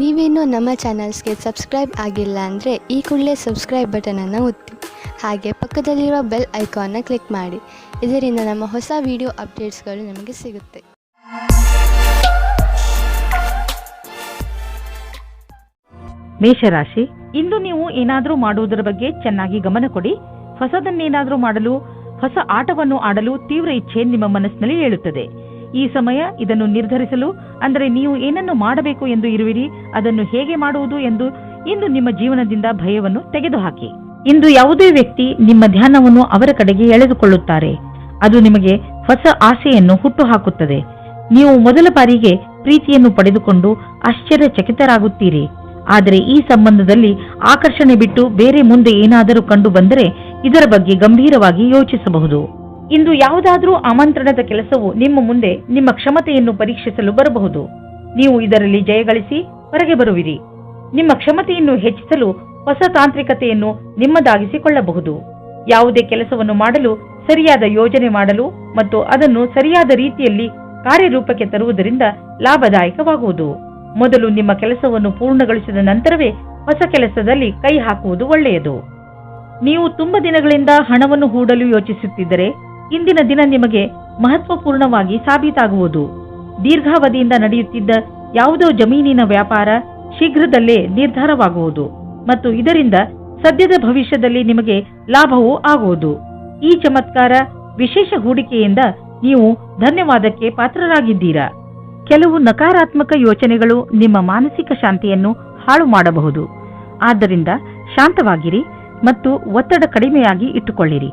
ನೀವೇನೂ ನಮ್ಮ ಚಾನಲ್ಸ್ಗೆ ಸಬ್ಸ್ಕ್ರೈಬ್ ಆಗಿಲ್ಲ ಅಂದರೆ ಈ ಕೂಡಲೇ ಸಬ್ಸ್ಕ್ರೈಬ್ ಬಟನನ್ನು ಒತ್ತಿ, ಹಾಗೆ ಪಕ್ಕದಲ್ಲಿರುವ ಬೆಲ್ ಐಕಾನ್ನ ಕ್ಲಿಕ್ ಮಾಡಿ. ಇದರಿಂದ ನಮ್ಮ ಹೊಸ ವಿಡಿಯೋ ಅಪ್ಡೇಟ್ಸ್ಗಳು ನಿಮಗೆ ಸಿಗುತ್ತೆ. ಮೇಷರಾಶಿ, ಇಂದು ನೀವು ಏನಾದರೂ ಮಾಡುವುದರ ಬಗ್ಗೆ ಚೆನ್ನಾಗಿ ಗಮನ ಕೊಡಿ. ಹೊಸದನ್ನೇನಾದರೂ ಮಾಡಲು, ಹೊಸ ಆಟವನ್ನು ಆಡಲು ತೀವ್ರ ಇಚ್ಛೆ ನಿಮ್ಮ ಮನಸ್ಸಿನಲ್ಲಿ ಏಳುತ್ತದೆ. ಈ ಸಮಯ ಇದನ್ನು ನಿರ್ಧರಿಸಲು, ಅಂದರೆ ನೀವು ಏನನ್ನು ಮಾಡಬೇಕು ಎಂದು ಇರುವಿರಿ, ಅದನ್ನು ಹೇಗೆ ಮಾಡುವುದು ಎಂದು ಇಂದು ನಿಮ್ಮ ಜೀವನದಿಂದ ಭಯವನ್ನು ತೆಗೆದುಹಾಕಿ. ಇಂದು ಯಾವುದೇ ವ್ಯಕ್ತಿ ನಿಮ್ಮ ಧ್ಯಾನವನ್ನು ಅವರ ಕಡೆಗೆ ಎಳೆದುಕೊಳ್ಳುತ್ತಾರೆ. ಅದು ನಿಮಗೆ ಹೊಸ ಆಸೆಯನ್ನು ಹುಟ್ಟುಹಾಕುತ್ತದೆ. ನೀವು ಮೊದಲ ಬಾರಿಗೆ ಪ್ರೀತಿಯನ್ನು ಪಡೆದುಕೊಂಡು ಆಶ್ಚರ್ಯಚಕಿತರಾಗುತ್ತೀರಿ. ಆದರೆ ಈ ಸಂಬಂಧದಲ್ಲಿ ಆಕರ್ಷಣೆ ಬಿಟ್ಟು ಬೇರೆ ಮುಂದೆ ಏನಾದರೂ ಕಂಡು ಬಂದರೆ ಇದರ ಬಗ್ಗೆ ಗಂಭೀರವಾಗಿ ಯೋಚಿಸಬಹುದು. ಇಂದು ಯಾವುದಾದ್ರೂ ಆಮಂತ್ರಣದ ಕೆಲಸವು ನಿಮ್ಮ ಮುಂದೆ ನಿಮ್ಮ ಕ್ಷಮತೆಯನ್ನು ಪರೀಕ್ಷಿಸಲು ಬರಬಹುದು. ನೀವು ಇದರಲ್ಲಿ ಜಯಗಳಿಸಿ ಹೊರಗೆ ಬರುವಿರಿ. ನಿಮ್ಮ ಕ್ಷಮತೆಯನ್ನು ಹೆಚ್ಚಿಸಲು ಹೊಸ ತಾಂತ್ರಿಕತೆಯನ್ನು ನಿಮ್ಮದಾಗಿಸಿಕೊಳ್ಳಬಹುದು. ಯಾವುದೇ ಕೆಲಸವನ್ನು ಮಾಡಲು ಸರಿಯಾದ ಯೋಜನೆ ಮಾಡಲು ಮತ್ತು ಅದನ್ನು ಸರಿಯಾದ ರೀತಿಯಲ್ಲಿ ಕಾರ್ಯರೂಪಕ್ಕೆ ತರುವುದರಿಂದ ಲಾಭದಾಯಕವಾಗುವುದು. ಮೊದಲು ನಿಮ್ಮ ಕೆಲಸವನ್ನು ಪೂರ್ಣಗೊಳಿಸಿದ ನಂತರವೇ ಹೊಸ ಕೆಲಸದಲ್ಲಿ ಕೈ ಹಾಕುವುದು ಒಳ್ಳೆಯದು. ನೀವು ತುಂಬ ದಿನಗಳಿಂದ ಹಣವನ್ನು ಹೂಡಲು ಯೋಚಿಸುತ್ತಿದ್ದರೆ ಇಂದಿನ ದಿನ ನಿಮಗೆ ಮಹತ್ವಪೂರ್ಣವಾಗಿ ಸಾಬೀತಾಗುವುದು. ದೀರ್ಘಾವಧಿಯಿಂದ ನಡೆಯುತ್ತಿದ್ದ ಯಾವುದೋ ಜಮೀನಿನ ವ್ಯಾಪಾರ ಶೀಘ್ರದಲ್ಲೇ ನಿರ್ಧಾರವಾಗುವುದು ಮತ್ತು ಇದರಿಂದ ಸದ್ಯದ ಭವಿಷ್ಯದಲ್ಲಿ ನಿಮಗೆ ಲಾಭವೂ ಆಗುವುದು. ಈ ಚಮತ್ಕಾರ, ವಿಶೇಷ ಹೂಡಿಕೆಯಿಂದ ನೀವು ಧನ್ಯವಾದಕ್ಕೆ ಪಾತ್ರರಾಗಿದ್ದೀರಾ. ಕೆಲವು ನಕಾರಾತ್ಮಕ ಯೋಚನೆಗಳು ನಿಮ್ಮ ಮಾನಸಿಕ ಶಾಂತಿಯನ್ನು ಹಾಳು ಮಾಡಬಹುದು. ಆದ್ದರಿಂದ ಶಾಂತವಾಗಿರಿ ಮತ್ತು ಒತ್ತಡ ಕಡಿಮೆಯಾಗಿ ಇಟ್ಟುಕೊಳ್ಳಿರಿ.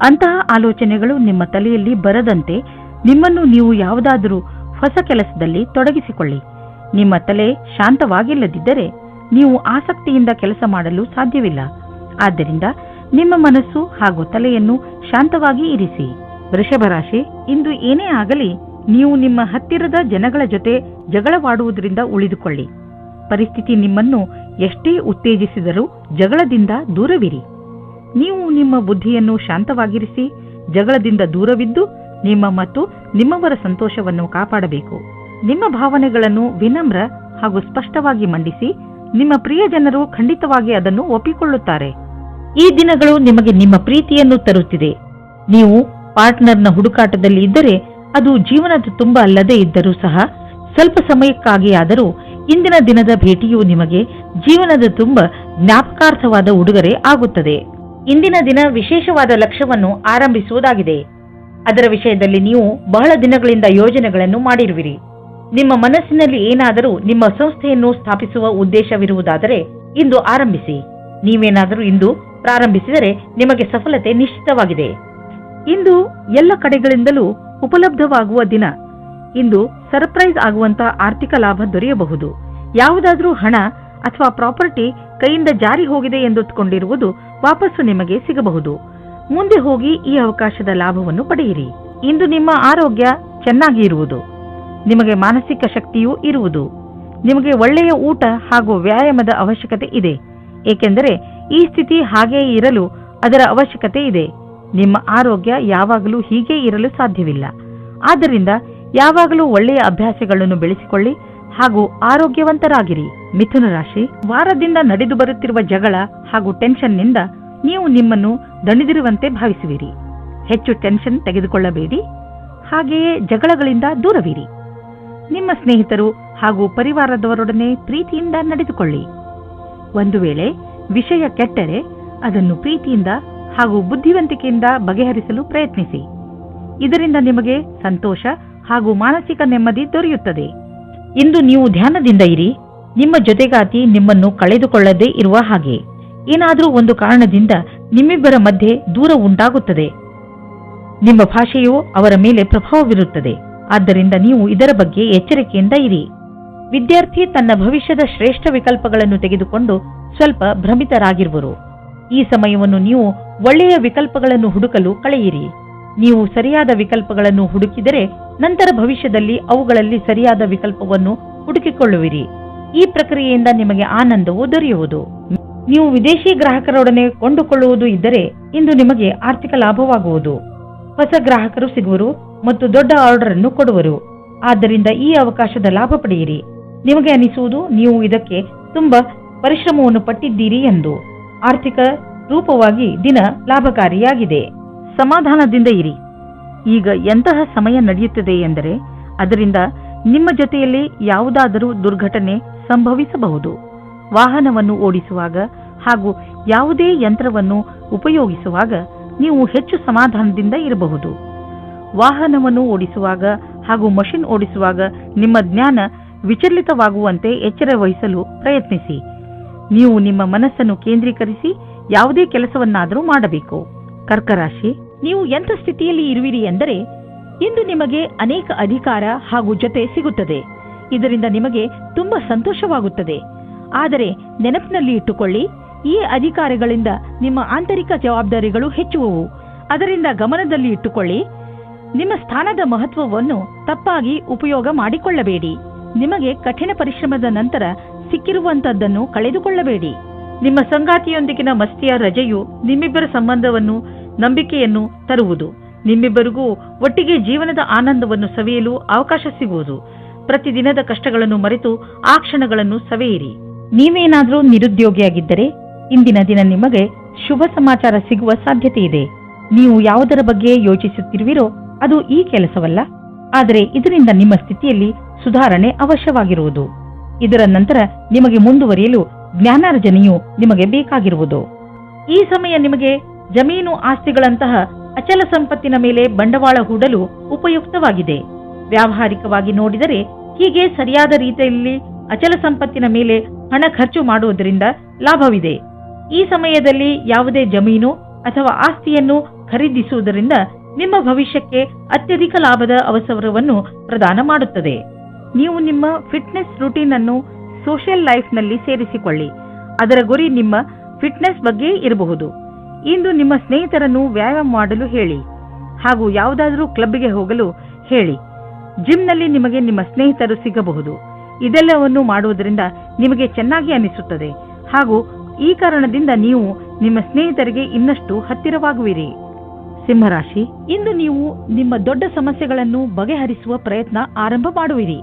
ಅಂತಹ ಆಲೋಚನೆಗಳು ನಿಮ್ಮ ತಲೆಯಲ್ಲಿ ಬರದಂತೆ ನಿಮ್ಮನ್ನು ನೀವು ಯಾವುದಾದರೂ ಹೊಸ ಕೆಲಸದಲ್ಲಿ ತೊಡಗಿಸಿಕೊಳ್ಳಿ. ನಿಮ್ಮ ತಲೆ ಶಾಂತವಾಗಿಲ್ಲದಿದ್ದರೆ ನೀವು ಆಸಕ್ತಿಯಿಂದ ಕೆಲಸ ಮಾಡಲು ಸಾಧ್ಯವಿಲ್ಲ. ಆದ್ದರಿಂದ ನಿಮ್ಮ ಮನಸ್ಸು ಹಾಗೂ ತಲೆಯನ್ನು ಶಾಂತವಾಗಿ ಇರಿಸಿ. ವೃಷಭರಾಶಿ, ಇಂದು ಏನೇ ಆಗಲಿ ನೀವು ನಿಮ್ಮ ಹತ್ತಿರದ ಜನಗಳ ಜೊತೆ ಜಗಳವಾಡುವುದರಿಂದ ಉಳಿದುಕೊಳ್ಳಿ. ಪರಿಸ್ಥಿತಿ ನಿಮ್ಮನ್ನು ಎಷ್ಟೇ ಉತ್ತೇಜಿಸಿದರೂ ಜಗಳದಿಂದ ದೂರವಿರಿ. ನೀವು ನಿಮ್ಮ ಬುದ್ಧಿಯನ್ನು ಶಾಂತವಾಗಿರಿಸಿ ಜಗಳದಿಂದ ದೂರವಿದ್ದು ನಿಮ್ಮ ಮತ್ತು ನಿಮ್ಮವರ ಸಂತೋಷವನ್ನು ಕಾಪಾಡಬೇಕು. ನಿಮ್ಮ ಭಾವನೆಗಳನ್ನು ವಿನಮ್ರ ಹಾಗೂ ಸ್ಪಷ್ಟವಾಗಿ ಮಂಡಿಸಿ. ನಿಮ್ಮ ಪ್ರಿಯ ಜನರು ಖಂಡಿತವಾಗಿ ಅದನ್ನು ಒಪ್ಪಿಕೊಳ್ಳುತ್ತಾರೆ. ಈ ದಿನಗಳು ನಿಮಗೆ ನಿಮ್ಮ ಪ್ರೀತಿಯನ್ನು ತರುತ್ತಿದೆ. ನೀವು ಪಾರ್ಟ್ನರ್ನ ಹುಡುಕಾಟದಲ್ಲಿ ಇದ್ದರೆ ಅದು ಜೀವನದ ತುಂಬ ಅಲ್ಲದೇ ಇದ್ದರೂ ಸಹ ಸ್ವಲ್ಪ ಸಮಯಕ್ಕಾಗಿಯಾದರೂ ಇಂದಿನ ದಿನದ ಭೇಟಿಯು ನಿಮಗೆ ಜೀವನದ ತುಂಬ ಜ್ಞಾಪಕಾರ್ಥವಾದ ಉಡುಗೊರೆ ಆಗುತ್ತದೆ. ಇಂದಿನ ದಿನ ವಿಶೇಷವಾದ ಲಕ್ಷ್ಯವನ್ನು ಆರಂಭಿಸುವುದಾಗಿದೆ. ಅದರ ವಿಷಯದಲ್ಲಿ ನೀವು ಬಹಳ ದಿನಗಳಿಂದ ಯೋಜನೆಗಳನ್ನು ಮಾಡಿರುವಿರಿ. ನಿಮ್ಮ ಮನಸ್ಸಿನಲ್ಲಿ ಏನಾದರೂ ನಿಮ್ಮ ಸಂಸ್ಥೆಯನ್ನು ಸ್ಥಾಪಿಸುವ ಉದ್ದೇಶವಿರುವುದಾದರೆ ಇಂದು ಆರಂಭಿಸಿ. ನೀವೇನಾದರೂ ಇಂದು ಪ್ರಾರಂಭಿಸಿದರೆ ನಿಮಗೆ ಸಫಲತೆ ನಿಶ್ಚಿತವಾಗಿದೆ. ಇಂದು ಎಲ್ಲ ಕಡೆಗಳಿಂದಲೂ ಉಪಲಬ್ಧವಾಗುವ ದಿನ. ಇಂದು ಸರ್ಪ್ರೈಸ್ ಆಗುವಂತ ಆರ್ಥಿಕ ಲಾಭ ದೊರೆಯಬಹುದು. ಯಾವುದಾದ್ರೂ ಹಣ ಅಥವಾ ಪ್ರಾಪರ್ಟಿ ಕೈಯಿಂದ ಜಾರಿ ಹೋಗಿದೆ ಎಂದುಕೊಂಡಿರುವುದು ವಾಪಸ್ಸು ನಿಮಗೆ ಸಿಗಬಹುದು. ಮುಂದೆ ಹೋಗಿ ಈ ಅವಕಾಶದ ಲಾಭವನ್ನು ಪಡೆಯಿರಿ. ಇಂದು ನಿಮ್ಮ ಆರೋಗ್ಯ ಚೆನ್ನಾಗಿ ಇರುವುದು. ನಿಮಗೆ ಮಾನಸಿಕ ಶಕ್ತಿಯೂ ಇರುವುದು. ನಿಮಗೆ ಒಳ್ಳೆಯ ಊಟ ಹಾಗೂ ವ್ಯಾಯಾಮದ ಅವಶ್ಯಕತೆ ಇದೆ, ಏಕೆಂದರೆ ಈ ಸ್ಥಿತಿ ಹಾಗೆಯೇ ಇರಲು ಅದರ ಅವಶ್ಯಕತೆ ಇದೆ. ನಿಮ್ಮ ಆರೋಗ್ಯ ಯಾವಾಗಲೂ ಹೀಗೆ ಇರಲು ಸಾಧ್ಯವಿಲ್ಲ. ಆದ್ದರಿಂದ ಯಾವಾಗಲೂ ಒಳ್ಳೆಯ ಅಭ್ಯಾಸಗಳನ್ನು ಬೆಳೆಸಿಕೊಳ್ಳಿ ಹಾಗೂ ಆರೋಗ್ಯವಂತರಾಗಿರಿ. ಮಿಥುನ ರಾಶಿ, ವಾರದಿಂದ ನಡೆದು ಬರುತ್ತಿರುವ ಜಗಳ ಹಾಗೂ ಟೆನ್ಷನ್ನಿಂದ ನೀವು ನಿಮ್ಮನ್ನು ದಣಿದಿರುವಂತೆ ಭಾವಿಸುವಿರಿ. ಹೆಚ್ಚು ಟೆನ್ಷನ್ ತೆಗೆದುಕೊಳ್ಳಬೇಡಿ. ಹಾಗೆಯೇ ಜಗಳಗಳಿಂದ ದೂರವಿರಿ. ನಿಮ್ಮ ಸ್ನೇಹಿತರು ಹಾಗೂ ಪರಿವಾರದವರೊಡನೆ ಪ್ರೀತಿಯಿಂದ ನಡೆದುಕೊಳ್ಳಿ. ಒಂದು ವೇಳೆ ವಿಷಯ ಕೆಟ್ಟರೆ ಅದನ್ನು ಪ್ರೀತಿಯಿಂದ ಹಾಗೂ ಬುದ್ಧಿವಂತಿಕೆಯಿಂದ ಬಗೆಹರಿಸಲು ಪ್ರಯತ್ನಿಸಿ. ಇದರಿಂದ ನಿಮಗೆ ಸಂತೋಷ ಹಾಗೂ ಮಾನಸಿಕ ನೆಮ್ಮದಿ ದೊರೆಯುತ್ತದೆ. ಇಂದು ನೀವು ಧ್ಯಾನದಿಂದ ಇರಿ. ನಿಮ್ಮ ಜೊತೆಗಾತಿ ನಿಮ್ಮನ್ನು ಕಳೆದುಕೊಳ್ಳದೇ ಇರುವ ಹಾಗೆ. ಏನಾದರೂ ಒಂದು ಕಾರಣದಿಂದ ನಿಮ್ಮಿಬ್ಬರ ಮಧ್ಯೆ ದೂರ ಉಂಟಾಗುತ್ತದೆ. ನಿಮ್ಮ ಭಾಷೆಯು ಅವರ ಮೇಲೆ ಪ್ರಭಾವ ಬೀರುತ್ತದೆ. ಆದ್ದರಿಂದ ನೀವು ಇದರ ಬಗ್ಗೆ ಎಚ್ಚರಿಕೆಯಿಂದ ಇರಿ. ವಿದ್ಯಾರ್ಥಿ ತನ್ನ ಭವಿಷ್ಯದ ಶ್ರೇಷ್ಠ ವಿಕಲ್ಪಗಳನ್ನು ತೆಗೆದುಕೊಂಡು ಸ್ವಲ್ಪ ಭ್ರಮಿತರಾಗಿರುವರು. ಈ ಸಮಯವನ್ನು ನೀವು ಒಳ್ಳೆಯ ವಿಕಲ್ಪಗಳನ್ನು ಹುಡುಕಲು ಕಳೆಯಿರಿ. ನೀವು ಸರಿಯಾದ ವಿಕಲ್ಪಗಳನ್ನು ಹುಡುಕಿದರೆ ನಂತರ ಭವಿಷ್ಯದಲ್ಲಿ ಅವುಗಳಲ್ಲಿ ಸರಿಯಾದ ವಿಕಲ್ಪವನ್ನು ಹುಡುಕಿಕೊಳ್ಳುವಿರಿ. ಈ ಪ್ರಕ್ರಿಯೆಯಿಂದ ನಿಮಗೆ ಆನಂದವೂ ದೊರೆಯುವುದು. ನೀವು ವಿದೇಶಿ ಗ್ರಾಹಕರೊಡನೆ ಕೊಂಡುಕೊಳ್ಳುವುದು ಇದ್ದರೆ ಇಂದು ನಿಮಗೆ ಆರ್ಥಿಕ ಲಾಭವಾಗುವುದು. ಹೊಸ ಗ್ರಾಹಕರು ಸಿಗುವರು ಮತ್ತು ದೊಡ್ಡ ಆರ್ಡರ್ ಅನ್ನು ಕೊಡುವರು. ಆದ್ದರಿಂದ ಈ ಅವಕಾಶದ ಲಾಭ ಪಡೆಯಿರಿ. ನಿಮಗೆ ಅನಿಸುವುದು ನೀವು ಇದಕ್ಕೆ ತುಂಬಾ ಪರಿಶ್ರಮವನ್ನು ಪಟ್ಟಿದ್ದೀರಿ ಎಂದು. ಆರ್ಥಿಕ ರೂಪವಾಗಿ ದಿನ ಲಾಭಕಾರಿಯಾಗಿದೆ. ಸಮಾಧಾನದಿಂದ ಇರಿ. ಈಗ ಎಂತಹ ಸಮಯ ನಡೆಯುತ್ತದೆ ಎಂದರೆ ಅದರಿಂದ ನಿಮ್ಮ ಜೊತೆಯಲ್ಲಿ ಯಾವುದಾದರೂ ದುರ್ಘಟನೆ ಸಂಭವಿಸಬಹುದು. ವಾಹನವನ್ನು ಓಡಿಸುವಾಗ ಹಾಗೂ ಯಾವುದೇ ಯಂತ್ರವನ್ನು ಉಪಯೋಗಿಸುವಾಗ ನೀವು ಹೆಚ್ಚು ಸಮಾಧಾನದಿಂದ ಇರಬಹುದು. ವಾಹನವನ್ನು ಓಡಿಸುವಾಗ ಹಾಗೂ ಮಷಿನ್ ಓಡಿಸುವಾಗ ನಿಮ್ಮ ಜ್ಞಾನ ವಿಚಲಿತವಾಗುವಂತೆ ಎಚ್ಚರ ವಹಿಸಲು ಪ್ರಯತ್ನಿಸಿ. ನೀವು ನಿಮ್ಮ ಮನಸ್ಸನ್ನು ಕೇಂದ್ರೀಕರಿಸಿ ಯಾವುದೇ ಕೆಲಸವನ್ನಾದರೂ ಮಾಡಬೇಕು. ಕರ್ಕರಾಶಿ, ನೀವು ಎಂಥ ಸ್ಥಿತಿಯಲ್ಲಿ ಇರುವಿರಿ ಎಂದರೆ ಇಂದು ನಿಮಗೆ ಅನೇಕ ಅಧಿಕಾರ ಹಾಗೂ ಜೊತೆ ಸಿಗುತ್ತದೆ. ಇದರಿಂದ ನಿಮಗೆ ತುಂಬಾ ಸಂತೋಷವಾಗುತ್ತದೆ. ಆದರೆ ನೆನಪಿನಲ್ಲಿ ಇಟ್ಟುಕೊಳ್ಳಿ, ಈ ಅಧಿಕಾರಗಳಿಂದ ನಿಮ್ಮ ಆಂತರಿಕ ಜವಾಬ್ದಾರಿಗಳು ಹೆಚ್ಚುವವು. ಅದರಿಂದ ಗಮನದಲ್ಲಿ ಇಟ್ಟುಕೊಳ್ಳಿ, ನಿಮ್ಮ ಸ್ಥಾನದ ಮಹತ್ವವನ್ನು ತಪ್ಪಾಗಿ ಉಪಯೋಗ ಮಾಡಿಕೊಳ್ಳಬೇಡಿ. ನಿಮಗೆ ಕಠಿಣ ಪರಿಶ್ರಮದ ನಂತರ ಸಿಕ್ಕಿರುವಂತದ್ದನ್ನು ಕಳೆದುಕೊಳ್ಳಬೇಡಿ. ನಿಮ್ಮ ಸಂಗಾತಿಯೊಂದಿಗಿನ ಮಸ್ತಿಯ ರಜೆಯು ನಿಮ್ಮಿಬ್ಬರ ಸಂಬಂಧವನ್ನು ನಂಬಿಕೆಯನ್ನು ತರುವುದು. ನಿಮ್ಮಿಬ್ಬರಿಗೂ ಒಟ್ಟಿಗೆ ಜೀವನದ ಆನಂದವನ್ನು ಸವಿಯಲು ಅವಕಾಶ ಸಿಗುವುದು. ಪ್ರತಿದಿನದ ಕಷ್ಟಗಳನ್ನು ಮರೆತು ಆ ಕ್ಷಣಗಳನ್ನು ಸವೆಯಿರಿ. ನೀವೇನಾದರೂ ನಿರುದ್ಯೋಗಿಯಾಗಿದ್ದರೆ ಇಂದಿನ ದಿನ ನಿಮಗೆ ಶುಭ ಸಮಾಚಾರ ಸಿಗುವ ಸಾಧ್ಯತೆ ಇದೆ. ನೀವು ಯಾವುದರ ಬಗ್ಗೆ ಯೋಚಿಸುತ್ತಿರುವಿರೋ ಅದು ಈ ಕೆಲಸವಲ್ಲ, ಆದರೆ ಇದರಿಂದ ನಿಮ್ಮ ಸ್ಥಿತಿಯಲ್ಲಿ ಸುಧಾರಣೆ ಅವಶ್ಯವಾಗಿರುವುದು. ಇದರ ನಂತರ ನಿಮಗೆ ಮುಂದುವರಿಯಲು ಜ್ಞಾನಾರ್ಜನೆಯು ನಿಮಗೆ ಬೇಕಾಗಿರುವುದು. ಈ ಸಮಯ ನಿಮಗೆ ಜಮೀನು ಆಸ್ತಿಗಳಂತಹ ಅಚಲ ಸಂಪತ್ತಿನ ಮೇಲೆ ಬಂಡವಾಳ ಹೂಡಲು ಉಪಯುಕ್ತವಾಗಿದೆ. ವ್ಯಾವಹಾರಿಕವಾಗಿ ನೋಡಿದರೆ ಹೀಗೆ ಸರಿಯಾದ ರೀತಿಯಲ್ಲಿ ಅಚಲ ಸಂಪತ್ತಿನ ಮೇಲೆ ಹಣ ಖರ್ಚು ಮಾಡುವುದರಿಂದ ಲಾಭವಿದೆ. ಈ ಸಮಯದಲ್ಲಿ ಯಾವುದೇ ಜಮೀನು ಅಥವಾ ಆಸ್ತಿಯನ್ನು ಖರೀದಿಸುವುದರಿಂದ ನಿಮ್ಮ ಭವಿಷ್ಯಕ್ಕೆ ಅತ್ಯಧಿಕ ಲಾಭದ ಅವಸರವನ್ನು ಪ್ರದಾನ ಮಾಡುತ್ತದೆ. ನೀವು ನಿಮ್ಮ ಫಿಟ್ನೆಸ್ ರೂಟೀನ್ ಅನ್ನು ಸೋಷಿಯಲ್ ಲೈಫ್ನಲ್ಲಿ ಸೇರಿಸಿಕೊಳ್ಳಿ. ಅದರ ಗುರಿ ನಿಮ್ಮ ಫಿಟ್ನೆಸ್ ಬಗ್ಗೆ ಇರಬಹುದು. ಇಂದು ನಿಮ್ಮ ಸ್ನೇಹಿತರನ್ನು ವ್ಯಾಯಾಮ ಮಾಡಲು ಹೇಳಿ ಹಾಗೂ ಯಾವುದಾದರೂ ಕ್ಲಬ್ಗೆ ಹೋಗಲು ಹೇಳಿ. ಜಿಮ್ನಲ್ಲಿ ನಿಮಗೆ ನಿಮ್ಮ ಸ್ನೇಹಿತರು ಸಿಗಬಹುದು. ಇದೆಲ್ಲವನ್ನು ಮಾಡುವುದರಿಂದ ನಿಮಗೆ ಚೆನ್ನಾಗಿ ಅನಿಸುತ್ತದೆ ಹಾಗೂ ಈ ಕಾರಣದಿಂದ ನೀವು ನಿಮ್ಮ ಸ್ನೇಹಿತರಿಗೆ ಇನ್ನಷ್ಟು ಹತ್ತಿರವಾಗುವಿರಿ. ಸಿಂಹರಾಶಿ, ಇಂದು ನೀವು ನಿಮ್ಮ ದೊಡ್ಡ ಸಮಸ್ಯೆಗಳನ್ನು ಬಗೆಹರಿಸುವ ಪ್ರಯತ್ನ ಆರಂಭ ಮಾಡುವಿರಿ.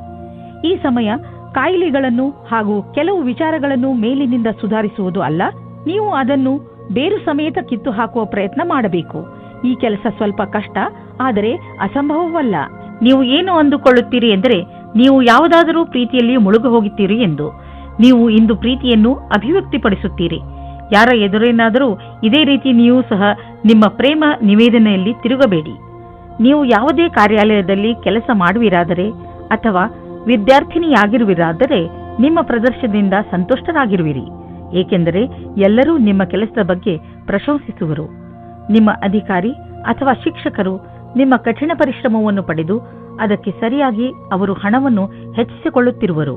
ಈ ಸಮಯ ಕಾಯಿಲೆಗಳನ್ನು ಹಾಗೂ ಕೆಲವು ವಿಚಾರಗಳನ್ನು ಮೇಲಿನಿಂದ ಸುಧಾರಿಸುವುದು ಅಲ್ಲ, ನೀವು ಅದನ್ನು ಬೇರು ಸಮೇತ ಕಿತ್ತು ಹಾಕುವ ಪ್ರಯತ್ನ ಮಾಡಬೇಕು. ಈ ಕೆಲಸ ಸ್ವಲ್ಪ ಕಷ್ಟ, ಆದರೆ ಅಸಂಭವವಲ್ಲ. ನೀವು ಏನು ಅಂದುಕೊಳ್ಳುತ್ತೀರಿ ಎಂದರೆ ನೀವು ಯಾವುದಾದರೂ ಪ್ರೀತಿಯಲ್ಲಿ ಮುಳುಗು ಹೋಗುತ್ತೀರಿ ಎಂದು. ನೀವು ಇಂದು ಪ್ರೀತಿಯನ್ನು ಅಭಿವ್ಯಕ್ತಿಪಡಿಸುತ್ತೀರಿ. ಯಾರ ಎದುರೇನಾದರೂ ಇದೇ ರೀತಿ ನೀವು ಸಹ ನಿಮ್ಮ ಪ್ರೇಮ ನಿವೇದನೆಯಲ್ಲಿ ತಿರುಗಬೇಡಿ. ನೀವು ಯಾವುದೇ ಕಾರ್ಯಾಲಯದಲ್ಲಿ ಕೆಲಸ ಮಾಡುವಿರಾದರೆ ಅಥವಾ ವಿದ್ಯಾರ್ಥಿನಿಯಾಗಿರುವಿರಾದರೆ ನಿಮ್ಮ ಪ್ರದರ್ಶನದಿಂದ ಸಂತುಷ್ಟರಾಗಿರುವಿರಿ, ಏಕೆಂದರೆ ಎಲ್ಲರೂ ನಿಮ್ಮ ಕೆಲಸದ ಬಗ್ಗೆ ಪ್ರಶಂಸಿಸುವರು. ನಿಮ್ಮ ಅಧಿಕಾರಿ ಅಥವಾ ಶಿಕ್ಷಕರು ನಿಮ್ಮ ಕಠಿಣ ಪರಿಶ್ರಮವನ್ನು ಪಡೆದು ಅದಕ್ಕೆ ಸರಿಯಾಗಿ ಅವರು ಹಣವನ್ನು ಹೆಚ್ಚಿಸಿಕೊಳ್ಳುತ್ತಿರುವರು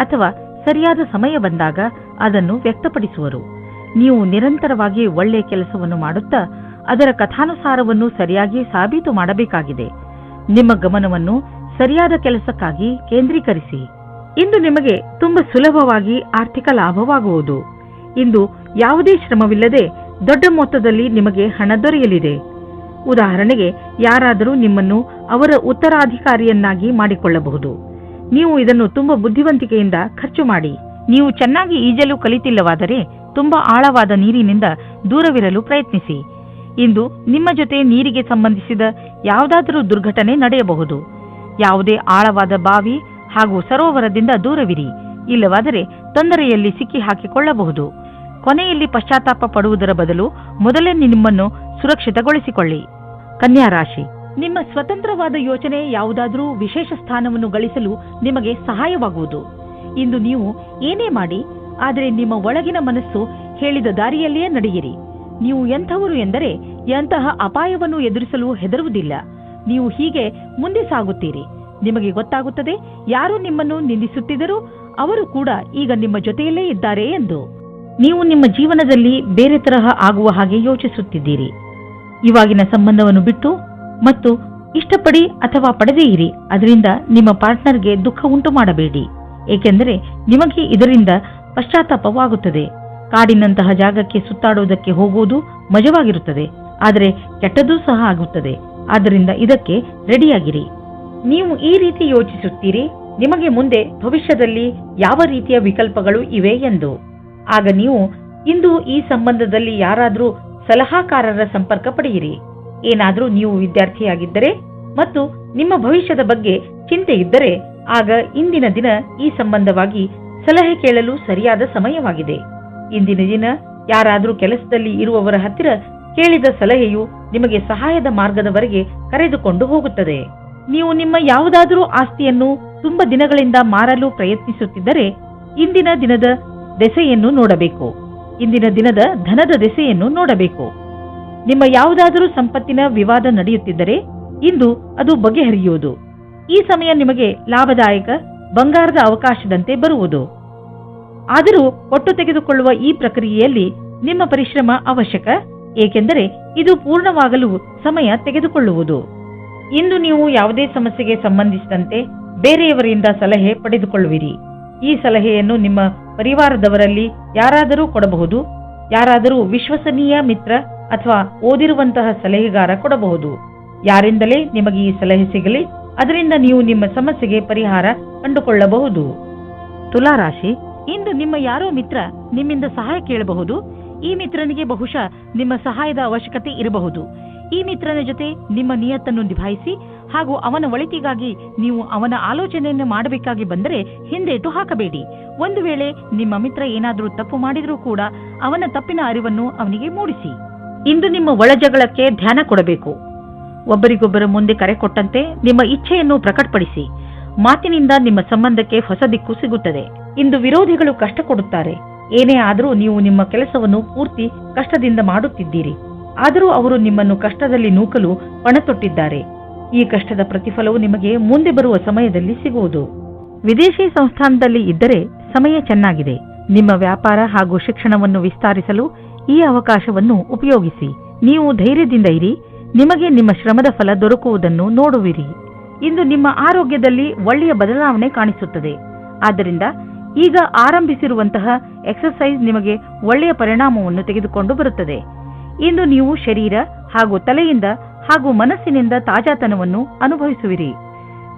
ಅಥವಾ ಸರಿಯಾದ ಸಮಯ ಬಂದಾಗ ಅದನ್ನು ವ್ಯಕ್ತಪಡಿಸುವರು. ನೀವು ನಿರಂತರವಾಗಿ ಒಳ್ಳೆಯ ಕೆಲಸವನ್ನು ಮಾಡುತ್ತಾ ಅದರ ಕಥಾನುಸಾರವನ್ನು ಸರಿಯಾಗಿ ಸಾಬೀತು ಮಾಡಬೇಕಾಗಿದೆ. ನಿಮ್ಮ ಗಮನವನ್ನು ಸರಿಯಾದ ಕೆಲಸಕ್ಕಾಗಿ ಕೇಂದ್ರೀಕರಿಸಿ. ಇಂದು ನಿಮಗೆ ತುಂಬಾ ಸುಲಭವಾಗಿ ಆರ್ಥಿಕ ಲಾಭವಾಗುವುದು. ಇಂದು ಯಾವುದೇ ಶ್ರಮವಿಲ್ಲದೆ ದೊಡ್ಡ ಮೊತ್ತದಲ್ಲಿ ನಿಮಗೆ ಹಣ ದೊರೆಯಲಿದೆ. ಉದಾಹರಣೆಗೆ, ಯಾರಾದರೂ ನಿಮ್ಮನ್ನು ಅವರ ಉತ್ತರಾಧಿಕಾರಿಯನ್ನಾಗಿ ಮಾಡಿಕೊಳ್ಳಬಹುದು. ನೀವು ಇದನ್ನು ತುಂಬಾ ಬುದ್ಧಿವಂತಿಕೆಯಿಂದ ಖರ್ಚು ಮಾಡಿ. ನೀವು ಚೆನ್ನಾಗಿ ಈಜಲು ಕಲಿತಿಲ್ಲವಾದರೆ ತುಂಬಾ ಆಳವಾದ ನೀರಿನಿಂದ ದೂರವಿರಲು ಪ್ರಯತ್ನಿಸಿ. ಇಂದು ನಿಮ್ಮ ಜೊತೆ ನೀರಿಗೆ ಸಂಬಂಧಿಸಿದ ಯಾವುದಾದರೂ ದುರ್ಘಟನೆ ನಡೆಯಬಹುದು. ಯಾವುದೇ ಆಳವಾದ ಬಾವಿ ಹಾಗೂ ಸರೋವರದಿಂದ ದೂರವಿರಿ, ಇಲ್ಲವಾದರೆ ತೊಂದರೆಯಲ್ಲಿ ಸಿಕ್ಕಿ ಹಾಕಿಕೊಳ್ಳಬಹುದು. ಕೊನೆಯಲ್ಲಿ ಪಶ್ಚಾತ್ತಾಪ ಪಡುವುದರ ಬದಲು ಮೊದಲೇ ನಿಮ್ಮನ್ನು ಸುರಕ್ಷಿತಗೊಳಿಸಿಕೊಳ್ಳಿ. ಕನ್ಯಾ ರಾಶಿ, ನಿಮ್ಮ ಸ್ವತಂತ್ರವಾದ ಯೋಚನೆ ಯಾವುದಾದರೂ ವಿಶೇಷ ಸ್ಥಾನವನ್ನು ಗಳಿಸಲು ನಿಮಗೆ ಸಹಾಯವಾಗುವುದು. ಇಂದು ನೀವು ಏನೇ ಮಾಡಿ, ಆದರೆ ನಿಮ್ಮ ಒಳಗಿನ ಮನಸ್ಸು ಹೇಳಿದ ದಾರಿಯಲ್ಲಿಯೇ ನಡೆಯಿರಿ. ನೀವು ಎಂಥವರು ಎಂದರೆ ಎಂತಹ ಅಪಾಯವನ್ನು ಎದುರಿಸಲು ಹೆದರುವುದಿಲ್ಲ. ನೀವು ಹೀಗೆ ಮುಂದೆ ಸಾಗುತ್ತೀರಿ. ನಿಮಗೆ ಗೊತ್ತಾಗುತ್ತದೆ, ಯಾರು ನಿಮ್ಮನ್ನು ನಿಂದಿಸುತ್ತಿದ್ದರೂ ಅವರು ಕೂಡ ಈಗ ನಿಮ್ಮ ಜೊತೆಯಲ್ಲೇ ಇದ್ದಾರೆ ಎಂದು. ನೀವು ನಿಮ್ಮ ಜೀವನದಲ್ಲಿ ಬೇರೆ ತರಹ ಆಗುವ ಹಾಗೆ ಯೋಚಿಸುತ್ತಿದ್ದೀರಿ. ಇವಾಗಿನ ಸಂಬಂಧವನ್ನು ಬಿಟ್ಟು ಮತ್ತು ಇಷ್ಟಪಡಿ ಅಥವಾ ಪಡೆದೇ ಇರಿ. ಅದರಿಂದ ನಿಮ್ಮ ಪಾರ್ಟ್ನರ್ಗೆ ದುಃಖ ಉಂಟು ಮಾಡಬೇಡಿ, ಏಕೆಂದರೆ ನಿಮಗೆ ಇದರಿಂದ ಪಶ್ಚಾತ್ತಾಪವಾಗುತ್ತದೆ. ಕಾಡಿನಂತಹ ಜಾಗಕ್ಕೆ ಸುತ್ತಾಡುವುದಕ್ಕೆ ಹೋಗುವುದು ಮಜವಾಗಿರುತ್ತದೆ, ಆದರೆ ಕೆಟ್ಟದ್ದೂ ಸಹ ಆಗುತ್ತದೆ. ಆದ್ದರಿಂದ ಇದಕ್ಕೆ ರೆಡಿಯಾಗಿರಿ. ನೀವು ಈ ರೀತಿ ಯೋಚಿಸುತ್ತೀರಿ, ನಿಮಗೆ ಮುಂದೆ ಭವಿಷ್ಯದಲ್ಲಿ ಯಾವ ರೀತಿಯ ವಿಕಲ್ಪಗಳು ಇವೆ ಎಂದು. ಆಗ ನೀವು ಇಂದು ಈ ಸಂಬಂಧದಲ್ಲಿ ಯಾರಾದರೂ ಸಲಹಾಕಾರರ ಸಂಪರ್ಕ ಪಡೆಯಿರಿ. ಏನಾದರೂ ನೀವು ವಿದ್ಯಾರ್ಥಿಯಾಗಿದ್ದರೆ ಮತ್ತು ನಿಮ್ಮ ಭವಿಷ್ಯದ ಬಗ್ಗೆ ಚಿಂತೆ ಇದ್ದರೆ ಆಗ ಇಂದಿನ ದಿನ ಈ ಸಂಬಂಧವಾಗಿ ಸಲಹೆ ಕೇಳಲು ಸರಿಯಾದ ಸಮಯವಾಗಿದೆ. ಇಂದಿನ ದಿನ ಯಾರಾದರೂ ಕೆಲಸದಲ್ಲಿ ಇರುವವರ ಹತ್ತಿರ ಕೇಳಿದ ಸಲಹೆಯು ನಿಮಗೆ ಸಹಾಯದ ಮಾರ್ಗದವರೆಗೆ ಕರೆದುಕೊಂಡು ಹೋಗುತ್ತದೆ. ನೀವು ನಿಮ್ಮ ಯಾವುದಾದರೂ ಆಸ್ತಿಯನ್ನು ತುಂಬಾ ದಿನಗಳಿಂದ ಮಾರಲು ಪ್ರಯತ್ನಿಸುತ್ತಿದ್ದರೆ ಇಂದಿನ ದಿನದ ದೆಸೆಯನ್ನು ನೋಡಬೇಕು. ಇಂದಿನ ದಿನದ ಧನದ ದೆಸೆಯನ್ನು ನೋಡಬೇಕು. ನಿಮ್ಮ ಯಾವುದಾದರೂ ಸಂಪತ್ತಿನ ವಿವಾದ ನಡೆಯುತ್ತಿದ್ದರೆ ಇಂದು ಅದು ಬಗೆಹರಿಯುವುದು. ಈ ಸಮಯ ನಿಮಗೆ ಲಾಭದಾಯಕ ಬಂಗಾರದ ಅವಕಾಶದಂತೆ ಬರುವುದು. ಆದರೂ ಒಟ್ಟು ತೆಗೆದುಕೊಳ್ಳುವ ಈ ಪ್ರಕ್ರಿಯೆಯಲ್ಲಿ ನಿಮ್ಮ ಪರಿಶ್ರಮ ಅವಶ್ಯಕ, ಏಕೆಂದರೆ ಇದು ಪೂರ್ಣವಾಗಲು ಸಮಯ ತೆಗೆದುಕೊಳ್ಳುವುದು. ಇಂದು ನೀವು ಯಾವುದೇ ಸಮಸ್ಯೆಗೆ ಸಂಬಂಧಿಸಿದಂತೆ ಬೇರೆಯವರಿಂದ ಸಲಹೆ ಪಡೆದುಕೊಳ್ಳುವಿರಿ. ಈ ಸಲಹೆಯನ್ನು ನಿಮ್ಮ ಪರಿವಾರದವರಲ್ಲಿ ಯಾರಾದರೂ ಕೊಡಬಹುದು. ಯಾರಾದರೂ ವಿಶ್ವಸನೀಯ ಮಿತ್ರ ಅಥವಾ ಓದಿರುವಂತಹ ಸಲಹೆಗಾರ ಕೊಡಬಹುದು. ಯಾರಿಂದಲೇ ನಿಮಗೆ ಈ ಸಲಹೆ ಸಿಗಲಿ, ಅದರಿಂದ ನೀವು ನಿಮ್ಮ ಸಮಸ್ಯೆಗೆ ಪರಿಹಾರ ಕಂಡುಕೊಳ್ಳಬಹುದು. ತುಲಾರಾಶಿ, ಇಂದು ನಿಮ್ಮ ಯಾರೋ ಮಿತ್ರ ನಿಮ್ಮಿಂದ ಸಹಾಯ ಕೇಳಬಹುದು. ಈ ಮಿತ್ರನಿಗೆ ಬಹುಶಃ ನಿಮ್ಮ ಸಹಾಯದ ಅವಶ್ಯಕತೆ ಇರಬಹುದು. ಈ ಮಿತ್ರನ ಜೊತೆ ನಿಮ್ಮ ನಿಯತ್ತನ್ನು ನಿಭಾಯಿಸಿ ಹಾಗೂ ಅವನ ಒಳಿತಿಗಾಗಿ ನೀವು ಅವನ ಆಲೋಚನೆಯನ್ನು ಮಾಡಬೇಕಾಗಿ ಬಂದರೆ ಹಿಂದೇಟು ಹಾಕಬೇಡಿ. ಒಂದು ವೇಳೆ ನಿಮ್ಮ ಮಿತ್ರ ಏನಾದರೂ ತಪ್ಪು ಮಾಡಿದರೂ ಕೂಡ ಅವನ ತಪ್ಪಿನ ಅರಿವನ್ನು ಅವನಿಗೆ ಮೂಡಿಸಿ. ಇಂದು ನಿಮ್ಮ ಒಳಜಗಳಕ್ಕೆ ಧ್ಯಾನ ಕೊಡಬೇಕು. ಒಬ್ಬರಿಗೊಬ್ಬರ ಮುಂದೆ ಕರೆ ಕೊಟ್ಟಂತೆ ನಿಮ್ಮ ಇಚ್ಛೆಯನ್ನು ಪ್ರಕಟಪಡಿಸಿ. ಮಾತಿನಿಂದ ನಿಮ್ಮ ಸಂಬಂಧಕ್ಕೆ ಹೊಸ ದಿಕ್ಕು ಸಿಗುತ್ತದೆ. ಇಂದು ವಿರೋಧಿಗಳು ಕಷ್ಟ ಕೊಡುತ್ತಾರೆ. ಏನೇ ಆದರೂ ನೀವು ನಿಮ್ಮ ಕೆಲಸವನ್ನು ಪೂರ್ತಿ ಕಷ್ಟದಿಂದ ಮಾಡುತ್ತಿದ್ದೀರಿ. ಆದರೂ ಅವರು ನಿಮ್ಮನ್ನು ಕಷ್ಟದಲ್ಲಿ ನೂಕಲು ಪಣತೊಟ್ಟಿದ್ದಾರೆ. ಈ ಕಷ್ಟದ ಪ್ರತಿಫಲವು ನಿಮಗೆ ಮುಂದೆ ಬರುವ ಸಮಯದಲ್ಲಿ ಸಿಗುವುದು. ವಿದೇಶಿ ಸಂಸ್ಥಾನದಲ್ಲಿ ಇದ್ದರೆ ಸಮಯ ಚೆನ್ನಾಗಿದೆ. ನಿಮ್ಮ ವ್ಯಾಪಾರ ಹಾಗೂ ಶಿಕ್ಷಣವನ್ನು ವಿಸ್ತರಿಸಲು ಈ ಅವಕಾಶವನ್ನು ಉಪಯೋಗಿಸಿ. ನೀವು ಧೈರ್ಯದಿಂದ ಇರಿ. ನಿಮಗೆ ನಿಮ್ಮ ಶ್ರಮದ ಫಲ ದೊರಕುವುದನ್ನು ನೋಡುವಿರಿ. ಇಂದು ನಿಮ್ಮ ಆರೋಗ್ಯದಲ್ಲಿ ಒಳ್ಳೆಯ ಬದಲಾವಣೆ ಕಾಣಿಸುತ್ತದೆ. ಆದ್ದರಿಂದ ಈಗ ಆರಂಭಿಸಿರುವಂತಹ ಎಕ್ಸರ್ಸೈಸ್ ನಿಮಗೆ ಒಳ್ಳೆಯ ಪರಿಣಾಮವನ್ನು ತೆಗೆದುಕೊಂಡು ಬರುತ್ತದೆ. ಇಂದು ನೀವು ಶರೀರ ಹಾಗೂ ತಲೆಯಿಂದ ಹಾಗೂ ಮನಸ್ಸಿನಿಂದ ತಾಜಾತನವನ್ನು ಅನುಭವಿಸುವಿರಿ.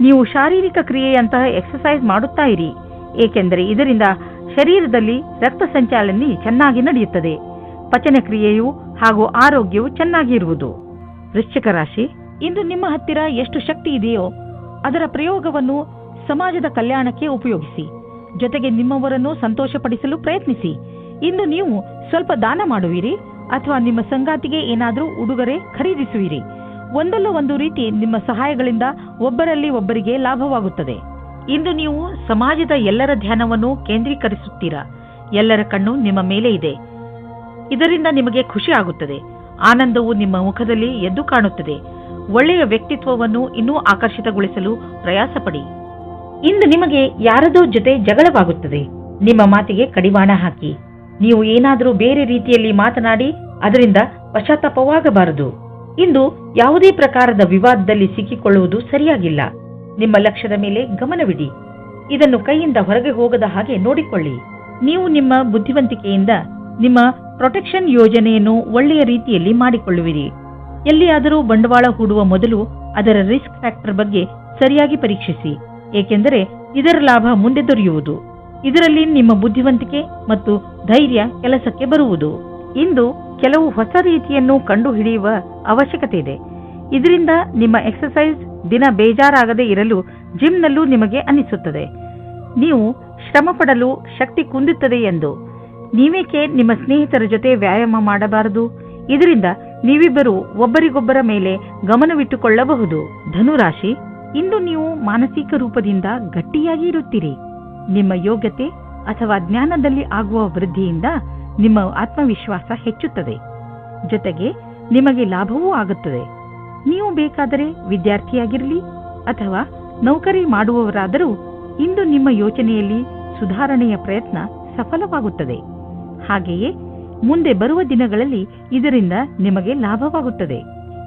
ನೀವು ಶಾರೀರಿಕ ಕ್ರಿಯೆಯಂತಹ ಎಕ್ಸರ್ಸೈಸ್ ಮಾಡುತ್ತಾ ಇರಿ, ಏಕೆಂದರೆ ಇದರಿಂದ ಶರೀರದಲ್ಲಿ ರಕ್ತ ಸಂಚಾಲನೆ ಚೆನ್ನಾಗಿ ನಡೆಯುತ್ತದೆ. ಪಚನ ಕ್ರಿಯೆಯು ಹಾಗೂ ಆರೋಗ್ಯವು ಚೆನ್ನಾಗಿ ಇರುವುದು. ವೃಶ್ಚಿಕ ರಾಶಿ, ಇಂದು ನಿಮ್ಮ ಹತ್ತಿರ ಎಷ್ಟು ಶಕ್ತಿ ಇದೆಯೋ ಅದರ ಪ್ರಯೋಗವನ್ನು ಸಮಾಜದ ಕಲ್ಯಾಣಕ್ಕೆ ಉಪಯೋಗಿಸಿ. ಜೊತೆಗೆ ನಿಮ್ಮವರನ್ನು ಸಂತೋಷಪಡಿಸಲು ಪ್ರಯತ್ನಿಸಿ. ಇಂದು ನೀವು ಸ್ವಲ್ಪ ದಾನ ಮಾಡುವಿರಿ ಅಥವಾ ನಿಮ್ಮ ಸಂಗಾತಿಗೆ ಏನಾದರೂ ಉಡುಗೊರೆ ಖರೀದಿಸುವಿರಿ. ಒಂದಲ್ಲ ಒಂದು ರೀತಿ ನಿಮ್ಮ ಸಹಾಯಗಳಿಂದ ಒಬ್ಬರಲ್ಲಿ ಒಬ್ಬರಿಗೆ ಲಾಭವಾಗುತ್ತದೆ. ಇಂದು ನೀವು ಸಮಾಜದ ಎಲ್ಲರ ಧ್ಯಾನವನ್ನು ಕೇಂದ್ರೀಕರಿಸುತ್ತೀರಾ. ಎಲ್ಲರ ಕಣ್ಣು ನಿಮ್ಮ ಮೇಲೆ ಇದೆ. ಇದರಿಂದ ನಿಮಗೆ ಖುಷಿ ಆಗುತ್ತದೆ. ಆನಂದವು ನಿಮ್ಮ ಮುಖದಲ್ಲಿ ಎದ್ದು ಕಾಣುತ್ತದೆ. ಒಳ್ಳೆಯ ವ್ಯಕ್ತಿತ್ವವನ್ನು ಇನ್ನೂ ಆಕರ್ಷಿತಗೊಳಿಸಲು ಪ್ರಯಾಸ ಪಡಿ. ಇಂದು ನಿಮಗೆ ಯಾರದೋ ಜೊತೆ ಜಗಳವಾಗುತ್ತದೆ. ನಿಮ್ಮ ಮಾತಿಗೆ ಕಡಿವಾಣ ಹಾಕಿ. ನೀವು ಏನಾದರೂ ಬೇರೆ ರೀತಿಯಲ್ಲಿ ಮಾತನಾಡಿ ಅದರಿಂದ ಪಶ್ಚಾತ್ತಾಪವಾಗಬಾರದು. ಇಂದು ಯಾವುದೇ ಪ್ರಕಾರದ ವಿವಾದದಲ್ಲಿ ಸಿಕ್ಕಿಕೊಳ್ಳುವುದು ಸರಿಯಾಗಿಲ್ಲ. ನಿಮ್ಮ ಲಕ್ಷ್ಯದ ಮೇಲೆ ಗಮನವಿಡಿ. ಇದನ್ನು ಕೈಯಿಂದ ಹೊರಗೆ ಹೋಗದ ಹಾಗೆ ನೋಡಿಕೊಳ್ಳಿ. ನೀವು ನಿಮ್ಮ ಬುದ್ಧಿವಂತಿಕೆಯಿಂದ ನಿಮ್ಮ ಪ್ರೊಟೆಕ್ಷನ್ ಯೋಜನೆಯನ್ನು ಒಳ್ಳೆಯ ರೀತಿಯಲ್ಲಿ ಮಾಡಿಕೊಳ್ಳುವಿರಿ. ಎಲ್ಲಿಯಾದರೂ ಬಂಡವಾಳ ಹೂಡುವ ಮೊದಲು ಅದರ ರಿಸ್ಕ್ ಫ್ಯಾಕ್ಟರ್ ಬಗ್ಗೆ ಸರಿಯಾಗಿ ಪರೀಕ್ಷಿಸಿ, ಏಕೆಂದರೆ ಇದರ ಲಾಭ ಮುಂದೆ ದೊರೆಯುವುದು. ಇದರಲ್ಲಿ ನಿಮ್ಮ ಬುದ್ಧಿವಂತಿಕೆ ಮತ್ತು ಧೈರ್ಯ ಕೆಲಸಕ್ಕೆ ಬರುವುದು. ಇಂದು ಕೆಲವು ಹೊಸ ರೀತಿಯನ್ನು ಕಂಡುಹಿಡಿಯುವ ಅವಶ್ಯಕತೆ ಇದೆ. ಇದರಿಂದ ನಿಮ್ಮ ಎಕ್ಸರ್ಸೈಸ್ ದಿನ ಬೇಜಾರಾಗದೇ ಇರಲು ಜಿಮ್ನಲ್ಲೂ ನಿಮಗೆ ಅನಿಸುತ್ತದೆ. ನೀವು ಶ್ರಮ ಪಡಲು ಶಕ್ತಿ ಕುಂದುತ್ತದೆ ಎಂದು. ನೀವೇಕೆ ನಿಮ್ಮ ಸ್ನೇಹಿತರ ಜೊತೆ ವ್ಯಾಯಾಮ ಮಾಡಬಾರದು? ಇದರಿಂದ ನೀವಿಬ್ಬರು ಒಬ್ಬರಿಗೊಬ್ಬರ ಮೇಲೆ ಗಮನವಿಟ್ಟುಕೊಳ್ಳಬಹುದು. ಧನುರಾಶಿ, ಇಂದು ನೀವು ಮಾನಸಿಕ ರೂಪದಿಂದ ಗಟ್ಟಿಯಾಗಿ ಇರುತ್ತೀರಿ. ನಿಮ್ಮ ಯೋಗ್ಯತೆ ಅಥವಾ ಜ್ಞಾನದಲ್ಲಿ ಆಗುವ ವೃದ್ಧಿಯಿಂದ ನಿಮ್ಮ ಆತ್ಮವಿಶ್ವಾಸ ಹೆಚ್ಚುತ್ತದೆ. ಜೊತೆಗೆ ನಿಮಗೆ ಲಾಭವೂ ಆಗುತ್ತದೆ. ನೀವು ಬೇಕಾದರೆ ವಿದ್ಯಾರ್ಥಿಯಾಗಿರಲಿ ಅಥವಾ ನೌಕರಿ ಮಾಡುವವರಾದರೂ ಇಂದು ನಿಮ್ಮ ಯೋಚನೆಯಲ್ಲಿ ಸುಧಾರಣೆಯ ಪ್ರಯತ್ನ ಸಫಲವಾಗುತ್ತದೆ. ಹಾಗೆಯೇ ಮುಂದೆ ಬರುವ ದಿನಗಳಲ್ಲಿ ಇದರಿಂದ ನಿಮಗೆ ಲಾಭವಾಗುತ್ತದೆ.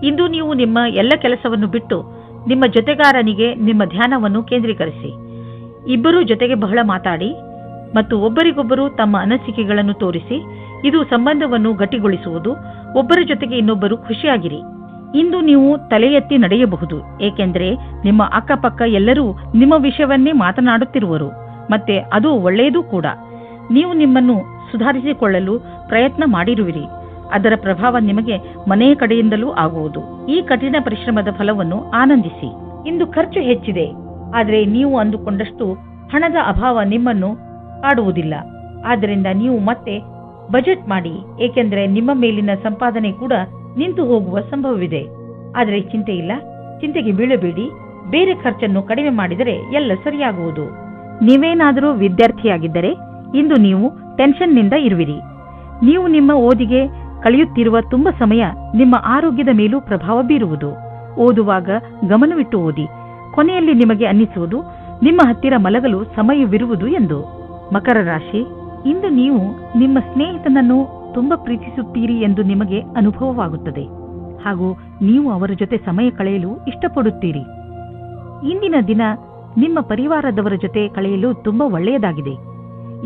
ಇಂದು ನೀವು ನಿಮ್ಮ ಎಲ್ಲ ಕೆಲಸವನ್ನು ಬಿಟ್ಟು ನಿಮ್ಮ ಜೊತೆಗಾರನಿಗೆ ನಿಮ್ಮ ಧ್ಯಾನವನ್ನು ಕೇಂದ್ರೀಕರಿಸಿ. ಇಬ್ಬರೂ ಜೊತೆಗೆ ಬಹಳ ಮಾತಾಡಿ ಮತ್ತು ಒಬ್ಬರಿಗೊಬ್ಬರು ತಮ್ಮ ಅನಿಸಿಕೆಗಳನ್ನು ತೋರಿಸಿ. ಇದು ಸಂಬಂಧವನ್ನು ಗಟ್ಟಿಗೊಳಿಸುವುದು. ಒಬ್ಬರ ಜೊತೆಗೆ ಇನ್ನೊಬ್ಬರು ಖುಷಿಯಾಗಿರಿ. ಇಂದು ನೀವು ತಲೆ ಎತ್ತಿ ನಡೆಯಬಹುದು, ಏಕೆಂದರೆ ನಿಮ್ಮ ಅಕ್ಕಪಕ್ಕ ಎಲ್ಲರೂ ನಿಮ್ಮ ವಿಷಯವನ್ನೇ ಮಾತನಾಡುತ್ತಿರುವರು. ಮತ್ತೆ ಅದು ಒಳ್ಳೆಯದೂ ಕೂಡ. ನೀವು ನಿಮ್ಮನ್ನು ಸುಧಾರಿಸಿಕೊಳ್ಳಲು ಪ್ರಯತ್ನ ಮಾಡಿರುವಿರಿ. ಅದರ ಪ್ರಭಾವ ನಿಮಗೆ ಮನೆಯ ಕಡೆಯಿಂದಲೂ ಆಗುವುದು. ಈ ಕಠಿಣ ಪರಿಶ್ರಮದ ಫಲವನ್ನು ಆನಂದಿಸಿ. ಇಂದು ಖರ್ಚು ಹೆಚ್ಚಿದೆ, ಆದರೆ ನೀವು ಅಂದುಕೊಂಡಷ್ಟು ಹಣದ ಅಭಾವ ನಿಮ್ಮನ್ನು ಕಾಡುವುದಿಲ್ಲ. ಆದ್ದರಿಂದ ನೀವು ಮತ್ತೆ ಬಜೆಟ್ ಮಾಡಿ, ಏಕೆಂದರೆ ನಿಮ್ಮ ಮೇಲಿನ ಸಂಪಾದನೆ ಕೂಡ ನಿಂತು ಹೋಗುವ ಸಂಭವವಿದೆ. ಆದರೆ ಚಿಂತೆ ಇಲ್ಲ, ಚಿಂತೆಗೆ ಬೀಳಬೇಡಿ. ಬೇರೆ ಖರ್ಚನ್ನು ಕಡಿಮೆ ಮಾಡಿದರೆ ಎಲ್ಲ ಸರಿಯಾಗುವುದು. ನೀವೇನಾದರೂ ವಿದ್ಯಾರ್ಥಿಯಾಗಿದ್ದರೆ ಇಂದು ನೀವು ಟೆನ್ಷನ್ನಿಂದ ಇರುವಿರಿ. ನೀವು ನಿಮ್ಮ ಓದಿಗೆ ಕಳೆಯುತ್ತಿರುವ ತುಂಬ ಸಮಯ ನಿಮ್ಮ ಆರೋಗ್ಯದ ಮೇಲೂ ಪ್ರಭಾವ ಬೀರುವುದು. ಓದುವಾಗ ಗಮನವಿಟ್ಟು ಓದಿ. ಕೊನೆಯಲ್ಲಿ ನಿಮಗೆ ಅನ್ನಿಸುವುದು ನಿಮ್ಮ ಹತ್ತಿರ ಮಲಗಲು ಸಮಯವಿರುವುದು ಎಂದು. ಮಕರ ರಾಶಿ, ಇಂದು ನೀವು ನಿಮ್ಮ ಸ್ನೇಹಿತನನ್ನು ತುಂಬಾ ಪ್ರೀತಿಸುತ್ತೀರಿ ಎಂದು ನಿಮಗೆ ಅನುಭವವಾಗುತ್ತದೆ ಹಾಗೂ ನೀವು ಅವರ ಜೊತೆ ಸಮಯ ಕಳೆಯಲು ಇಷ್ಟಪಡುತ್ತೀರಿ. ಇಂದಿನ ದಿನ ನಿಮ್ಮ ಪರಿವಾರದವರ ಜೊತೆ ಕಳೆಯಲು ತುಂಬಾ ಒಳ್ಳೆಯದಾಗಿದೆ.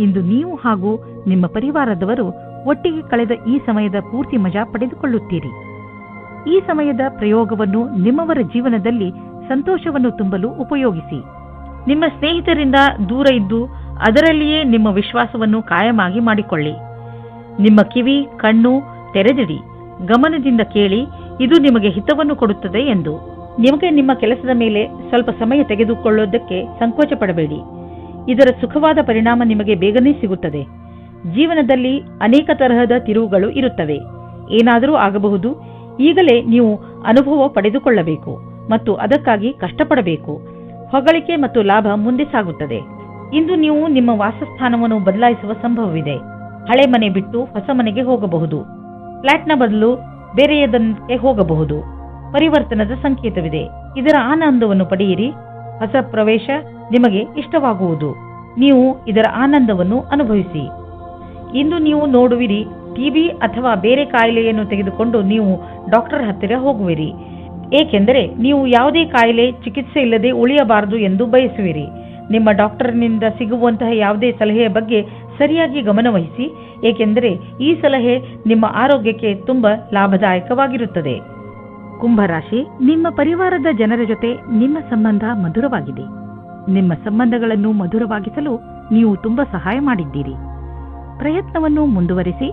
ಇಂದು ನೀವು ಹಾಗೂ ನಿಮ್ಮ ಪರಿವಾರದವರು ಒಟ್ಟಿಗೆ ಕಳೆದ ಈ ಸಮಯದ ಪೂರ್ತಿ ಮಜಾ ಪಡೆದುಕೊಳ್ಳುತ್ತೀರಿ. ಈ ಸಮಯದ ಪ್ರಯೋಗವನ್ನು ನಿಮ್ಮವರ ಜೀವನದಲ್ಲಿ ಸಂತೋಷವನ್ನು ತುಂಬಲು ಉಪಯೋಗಿಸಿ. ನಿಮ್ಮ ಸ್ನೇಹಿತರಿಂದ ದೂರ ಇದ್ದು ಅದರಲ್ಲಿಯೇ ನಿಮ್ಮ ವಿಶ್ವಾಸವನ್ನು ಕಾಯಮಾಗಿ ಮಾಡಿಕೊಳ್ಳಿ. ನಿಮ್ಮ ಕಿವಿ ಕಣ್ಣು ತೆರೆದಿಡಿ, ಗಮನದಿಂದ ಕೇಳಿ, ಇದು ನಿಮಗೆ ಹಿತವನ್ನು ಕೊಡುತ್ತದೆ ಎಂದು. ನಿಮಗೆ ನಿಮ್ಮ ಕೆಲಸದ ಮೇಲೆ ಸ್ವಲ್ಪ ಸಮಯ ತೆಗೆದುಕೊಳ್ಳೋದಕ್ಕೆ ಸಂಕೋಚ ಪಡಬೇಡಿ. ಇದರ ಸುಖವಾದ ಪರಿಣಾಮ ನಿಮಗೆ ಬೇಗನೆ ಸಿಗುತ್ತದೆ. ಜೀವನದಲ್ಲಿ ಅನೇಕ ತರಹದ ತಿರುವುಗಳು ಇರುತ್ತವೆ. ಏನಾದರೂ ಆಗಬಹುದು. ಈಗಲೇ ನೀವು ಅನುಭವ ಪಡೆದುಕೊಳ್ಳಬೇಕು ಮತ್ತು ಅದಕ್ಕಾಗಿ ಕಷ್ಟಪಡಬೇಕು. ಹೊಗಳಿಕೆ ಮತ್ತು ಲಾಭ ಮುಂದೆ ಸಾಗುತ್ತದೆ. ಇಂದು ನೀವು ನಿಮ್ಮ ವಾಸಸ್ಥಾನವನ್ನು ಬದಲಾಯಿಸುವ ಸಂಭವವಿದೆ. ಹಳೆ ಮನೆ ಬಿಟ್ಟು ಹೊಸ ಮನೆಗೆ ಹೋಗಬಹುದು. ಫ್ಲಾಟ್ನ ಬದಲು ಬೇರೆಯದಕ್ಕೆ ಹೋಗಬಹುದು. ಪರಿವರ್ತನದ ಸಂಕೇತವಿದೆ. ಇದರ ಆನಂದವನ್ನು ಪಡೆಯಿರಿ. ಹೊಸ ಪ್ರವೇಶ ನಿಮಗೆ ಇಷ್ಟವಾಗುವುದು. ನೀವು ಇದರ ಆನಂದವನ್ನು ಅನುಭವಿಸಿ. ಇಂದು ನೀವು ನೋಡುವಿರಿ, ಟಿಬಿ ಅಥವಾ ಬೇರೆ ಕಾಯಿಲೆಯನ್ನು ತೆಗೆದುಕೊಂಡು ನೀವು ಡಾಕ್ಟರ್ ಹತ್ತಿರ ಹೋಗುವಿರಿ, ಏಕೆಂದರೆ ನೀವು ಯಾವುದೇ ಕಾಯಿಲೆ ಚಿಕಿತ್ಸೆ ಇಲ್ಲದೆ ಉಳಿಯಬಾರದು ಎಂದು ಬಯಸುವಿರಿ. ನಿಮ್ಮ ಡಾಕ್ಟರ್ನಿಂದ ಸಿಗುವಂತಹ ಯಾವುದೇ ಸಲಹೆಯ ಬಗ್ಗೆ ಸರಿಯಾಗಿ ಗಮನವಹಿಸಿ, ಏಕೆಂದರೆ ಈ ಸಲಹೆ ನಿಮ್ಮ ಆರೋಗ್ಯಕ್ಕೆ ತುಂಬಾ ಲಾಭದಾಯಕವಾಗಿರುತ್ತದೆ. ಕುಂಭರಾಶಿ, ನಿಮ್ಮ ಪರಿವಾರದ ಜನರ ಜೊತೆ ನಿಮ್ಮ ಸಂಬಂಧ ಮಧುರವಾಗಿದೆ. ನಿಮ್ಮ ಸಂಬಂಧಗಳನ್ನು ಮಧುರವಾಗಿಸಲು ನೀವು ತುಂಬಾ ಸಹಾಯ ಮಾಡಿದ್ದೀರಿ. ಪ್ರಯತ್ನವನ್ನು ಮುಂದುವರಿಸಿ.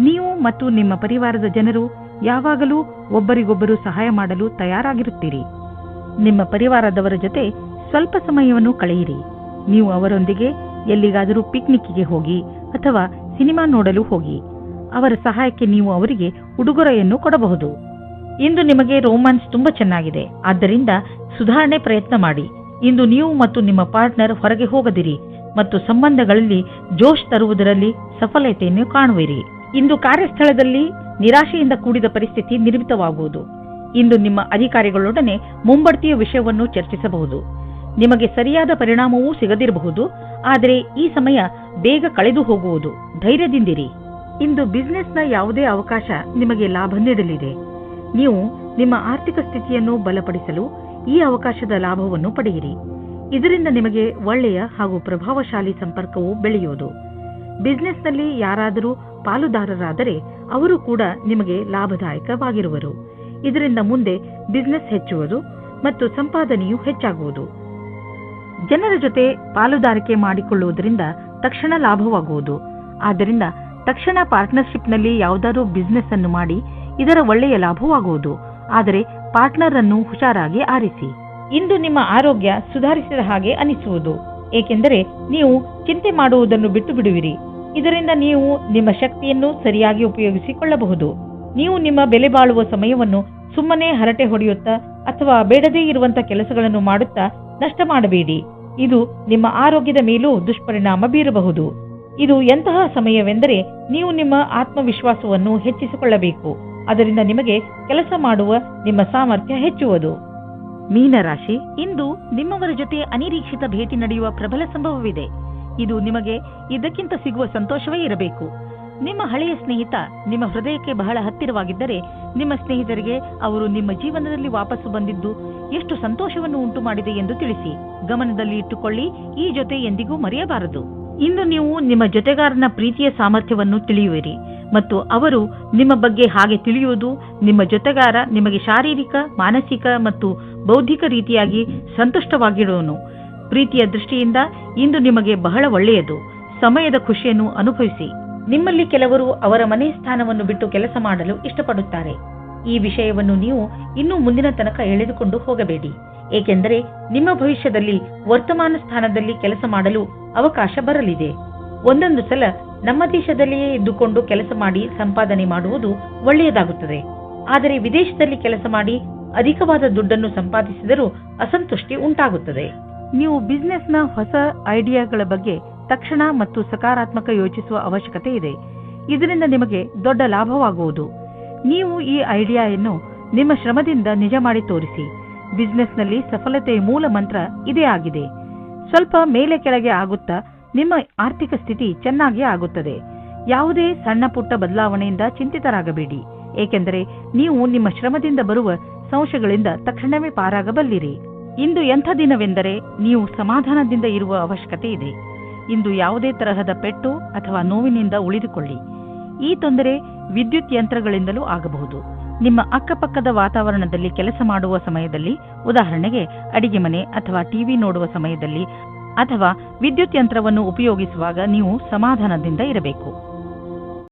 ನೀವು ಮತ್ತು ನಿಮ್ಮ ಪರಿವಾರದ ಜನರು ಯಾವಾಗಲೂ ಒಬ್ಬರಿಗೊಬ್ಬರು ಸಹಾಯ ಮಾಡಲು ತಯಾರಾಗಿರುತ್ತೀರಿ. ನಿಮ್ಮ ಪರಿವಾರದವರ ಜೊತೆ ಸ್ವಲ್ಪ ಸಮಯವನ್ನು ಕಳೆಯಿರಿ. ನೀವು ಅವರೊಂದಿಗೆ ಎಲ್ಲಿಗಾದರೂ ಪಿಕ್ನಿಕ್ಗೆ ಹೋಗಿ ಅಥವಾ ಸಿನಿಮಾ ನೋಡಲು ಹೋಗಿ. ಅವರ ಸಹಾಯಕ್ಕೆ ನೀವು ಅವರಿಗೆ ಉಡುಗೊರೆಯನ್ನು ಕೊಡಬಹುದು. ಇಂದು ನಿಮಗೆ ರೋಮ್ಯಾನ್ಸ್ ತುಂಬಾ ಚೆನ್ನಾಗಿದೆ, ಆದ್ದರಿಂದ ಸುಧಾರಣೆ ಪ್ರಯತ್ನ ಮಾಡಿ. ಇಂದು ನೀವು ಮತ್ತು ನಿಮ್ಮ ಪಾರ್ಟ್ನರ್ ಹೊರಗೆ ಹೋಗದಿರಿ ಮತ್ತು ಸಂಬಂಧಗಳಲ್ಲಿ ಜೋಶ್ ತರುವುದರಲ್ಲಿ ಸಫಲತೆಯನ್ನು ಕಾಣುವಿರಿ. ಇಂದು ಕಾರ್ಯಸ್ಥಳದಲ್ಲಿ ನಿರಾಶೆಯಿಂದ ಕೂಡಿದ ಪರಿಸ್ಥಿತಿ ನಿರ್ಮಿತವಾಗುವುದು. ಇಂದು ನಿಮ್ಮ ಅಧಿಕಾರಿಗಳೊಡನೆ ಮುಂಬಡ್ತಿಯ ವಿಷಯವನ್ನು ಚರ್ಚಿಸಬಹುದು. ನಿಮಗೆ ಸರಿಯಾದ ಪರಿಣಾಮವೂ ಸಿಗದಿರಬಹುದು, ಆದರೆ ಈ ಸಮಯ ಬೇಗ ಕಳೆದು ಹೋಗುವುದು. ಧೈರ್ಯದಿಂದಿರಿ. ಇಂದು ಬಿಸಿನೆಸ್ನ ಯಾವುದೇ ಅವಕಾಶ ನಿಮಗೆ ಲಾಭ ನೀಡಲಿದೆ. ನೀವು ನಿಮ್ಮ ಆರ್ಥಿಕ ಸ್ಥಿತಿಯನ್ನು ಬಲಪಡಿಸಲು ಈ ಅವಕಾಶದ ಲಾಭವನ್ನು ಪಡೆಯಿರಿ. ಇದರಿಂದ ನಿಮಗೆ ಒಳ್ಳೆಯ ಹಾಗೂ ಪ್ರಭಾವಶಾಲಿ ಸಂಪರ್ಕವು ಬೆಳೆಯುವುದು. ಬಿಸಿನೆಸ್ನಲ್ಲಿ ಯಾರಾದರೂ ಪಾಲುದಾರರಾದರೆ ಅವರು ಕೂಡ ನಿಮಗೆ ಲಾಭದಾಯಕವಾಗಿರುವರು. ಇದರಿಂದ ಮುಂದೆ ಬಿಸಿನೆಸ್ ಹೆಚ್ಚುವುದು ಮತ್ತು ಸಂಪಾದನೆಯೂ ಹೆಚ್ಚಾಗುವುದು. ಜನರ ಜೊತೆ ಪಾಲುದಾರಿಕೆ ಮಾಡಿಕೊಳ್ಳುವುದರಿಂದ ತಕ್ಷಣ ಲಾಭವಾಗುವುದು. ಆದ್ದರಿಂದ ತಕ್ಷಣ ಪಾರ್ಟ್ನರ್ಶಿಪ್ನಲ್ಲಿ ಯಾವುದಾದ್ರೂ ಬಿಸಿನೆಸ್ ಅನ್ನು ಮಾಡಿ ಇದರ ಒಳ್ಳೆಯ ಲಾಭವಾಗುವುದು. ಆದರೆ ಪಾರ್ಟ್ನರ್ ಅನ್ನು ಹುಷಾರಾಗಿ ಆರಿಸಿ. ಇಂದು ನಿಮ್ಮ ಆರೋಗ್ಯ ಸುಧಾರಿಸಿದ ಹಾಗೆ ಅನಿಸುವುದು, ಏಕೆಂದರೆ ನೀವು ಚಿಂತೆ ಮಾಡುವುದನ್ನು ಬಿಟ್ಟು ಬಿಡುವಿರಿ. ಇದರಿಂದ ನೀವು ನಿಮ್ಮ ಶಕ್ತಿಯನ್ನು ಸರಿಯಾಗಿ ಉಪಯೋಗಿಸಿಕೊಳ್ಳಬಹುದು. ನೀವು ನಿಮ್ಮ ಬೆಲೆ ಬಾಳುವ ಸಮಯವನ್ನು ಸುಮ್ಮನೆ ಹರಟೆ ಹೊಡೆಯುತ್ತಾ ಅಥವಾ ಬೇಡದೇ ಇರುವಂತಹ ಕೆಲಸಗಳನ್ನು ಮಾಡುತ್ತಾ ನಷ್ಟ ಮಾಡಬೇಡಿ. ಇದು ನಿಮ್ಮ ಆರೋಗ್ಯದ ಮೇಲೂ ದುಷ್ಪರಿಣಾಮ ಬೀರಬಹುದು. ಇದು ಎಂತಹ ಸಮಯವೆಂದರೆ ನೀವು ನಿಮ್ಮ ಆತ್ಮವಿಶ್ವಾಸವನ್ನು ಹೆಚ್ಚಿಸಿಕೊಳ್ಳಬೇಕು. ಅದರಿಂದ ನಿಮಗೆ ಕೆಲಸ ಮಾಡುವ ನಿಮ್ಮ ಸಾಮರ್ಥ್ಯ ಹೆಚ್ಚುವುದು. ಮೀನರಾಶಿ, ಇಂದು ನಿಮ್ಮವರ ಜೊತೆ ಅನಿರೀಕ್ಷಿತ ಭೇಟಿ ನಡೆಯುವ ಪ್ರಬಲ ಸಂಭವವಿದೆ. ಇದು ನಿಮಗೆ ಇದಕ್ಕಿಂತ ಸಿಗುವ ಸಂತೋಷವೇ ಇರಬೇಕು. ನಿಮ್ಮ ಹಳೆಯ ಸ್ನೇಹಿತ ನಿಮ್ಮ ಹೃದಯಕ್ಕೆ ಬಹಳ ಹತ್ತಿರವಾಗಿದ್ದರೆ ನಿಮ್ಮ ಸ್ನೇಹಿತರಿಗೆ ಅವರು ನಿಮ್ಮ ಜೀವನದಲ್ಲಿ ವಾಪಸ್ಸು ಬಂದಿದ್ದು ಎಷ್ಟು ಸಂತೋಷವನ್ನು ಉಂಟು ಮಾಡಿದೆ ಎಂದು ತಿಳಿಸಿ. ಗಮನದಲ್ಲಿ ಇಟ್ಟುಕೊಳ್ಳಿ, ಈ ಜೊತೆ ಎಂದಿಗೂ ಮರೆಯಬಾರದು. ಇಂದು ನೀವು ನಿಮ್ಮ ಜೊತೆಗಾರನ ಪ್ರೀತಿಯ ಸಾಮರ್ಥ್ಯವನ್ನು ತಿಳಿಯುವಿರಿ ಮತ್ತು ಅವರು ನಿಮ್ಮ ಬಗ್ಗೆ ಹಾಗೆ ತಿಳಿಯುವುದು ನಿಮ್ಮ ಜೊತೆಗಾರ ನಿಮಗೆ ಶಾರೀರಿಕ, ಮಾನಸಿಕ ಮತ್ತು ಬೌದ್ಧಿಕ ರೀತಿಯಾಗಿ ಸಂತುಷ್ಟವಾಗಿರುವನು. ಪ್ರೀತಿಯ ದೃಷ್ಟಿಯಿಂದ ಇಂದು ನಿಮಗೆ ಬಹಳ ಒಳ್ಳೆಯದು. ಸಮಯದ ಖುಷಿಯನ್ನು ಅನುಭವಿಸಿ. ನಿಮ್ಮಲ್ಲಿ ಕೆಲವರು ಅವರ ಮನೆ ಸ್ಥಾನವನ್ನು ಬಿಟ್ಟು ಕೆಲಸ ಮಾಡಲು ಇಷ್ಟಪಡುತ್ತಾರೆ. ಈ ವಿಷಯವನ್ನು ನೀವು ಇನ್ನೂ ಮುಂದಿನ ತನಕ ಎಳೆದುಕೊಂಡು ಹೋಗಬೇಡಿ, ಏಕೆಂದರೆ ನಿಮ್ಮ ಭವಿಷ್ಯದಲ್ಲಿ ವರ್ತಮಾನ ಸ್ಥಾನದಲ್ಲಿ ಕೆಲಸ ಮಾಡಲು ಅವಕಾಶ ಬರಲಿದೆ. ಒಂದೊಂದು ಸಲ ನಮ್ಮ ದೇಶದಲ್ಲಿಯೇ ಇದ್ದುಕೊಂಡು ಕೆಲಸ ಮಾಡಿ ಸಂಪಾದನೆ ಮಾಡುವುದು ಒಳ್ಳೆಯದಾಗುತ್ತದೆ. ಆದರೆ ವಿದೇಶದಲ್ಲಿ ಕೆಲಸ ಮಾಡಿ ಅಧಿಕವಾದ ದುಡ್ಡನ್ನು ಸಂಪಾದಿಸಿದರೂ ಅಸಂತುಷ್ಟಿ ಉಂಟಾಗುತ್ತದೆ. ನೀವು ಬಿಸಿನೆಸ್ನ ಹೊಸ ಐಡಿಯಾಗಳ ಬಗ್ಗೆ ತಕ್ಷಣ ಮತ್ತು ಸಕಾರಾತ್ಮಕ ಯೋಚಿಸುವ ಅವಶ್ಯಕತೆ ಇದೆ. ಇದರಿಂದ ನಿಮಗೆ ದೊಡ್ಡ ಲಾಭವಾಗುವುದು. ನೀವು ಈ ಐಡಿಯಾವನ್ನು ನಿಮ್ಮ ಶ್ರಮದಿಂದ ನಿಜ ಮಾಡಿ ತೋರಿಸಿ. ಬಿಸಿನೆಸ್ನಲ್ಲಿ ಸಫಲತೆಯ ಮೂಲ ಮಂತ್ರ ಇದೇ ಆಗಿದೆ. ಸ್ವಲ್ಪ ಮೇಲೆ ಕೆಳಗೆ ಆಗುತ್ತಾ ನಿಮ್ಮ ಆರ್ಥಿಕ ಸ್ಥಿತಿ ಚೆನ್ನಾಗಿ ಆಗುತ್ತದೆ. ಯಾವುದೇ ಸಣ್ಣ ಪುಟ್ಟ ಬದಲಾವಣೆಯಿಂದ ಚಿಂತಿತರಾಗಬೇಡಿ, ಏಕೆಂದರೆ ನೀವು ನಿಮ್ಮ ಶ್ರಮದಿಂದ ಬರುವ ಸಂಶಯಗಳಿಂದ ತಕ್ಷಣವೇ ಪಾರಾಗಬಲ್ಲಿರಿ. ಇಂದು ಎಂಥ ದಿನವೆಂದರೆ ನೀವು ಸಮಾಧಾನದಿಂದ ಇರುವ ಅವಶ್ಯಕತೆ ಇದೆ. ಇಂದು ಯಾವುದೇ ತರಹದ ಪೆಟ್ಟು ಅಥವಾ ನೋವಿನಿಂದ ಉಳಿದುಕೊಳ್ಳಿ. ಈ ತೊಂದರೆ ವಿದ್ಯುತ್ ಯಂತ್ರಗಳಿಂದಲೂ ಆಗಬಹುದು. ನಿಮ್ಮ ಅಕ್ಕಪಕ್ಕದ ವಾತಾವರಣದಲ್ಲಿ ಕೆಲಸ ಮಾಡುವ ಸಮಯದಲ್ಲಿ, ಉದಾಹರಣೆಗೆ ಅಡಿಗೆ ಮನೆ ಅಥವಾ ಟಿವಿ ನೋಡುವ ಸಮಯದಲ್ಲಿ ಅಥವಾ ವಿದ್ಯುತ್ ಯಂತ್ರವನ್ನು ಉಪಯೋಗಿಸುವಾಗ ನೀವು ಸಮಾಧಾನದಿಂದ ಇರಬೇಕು.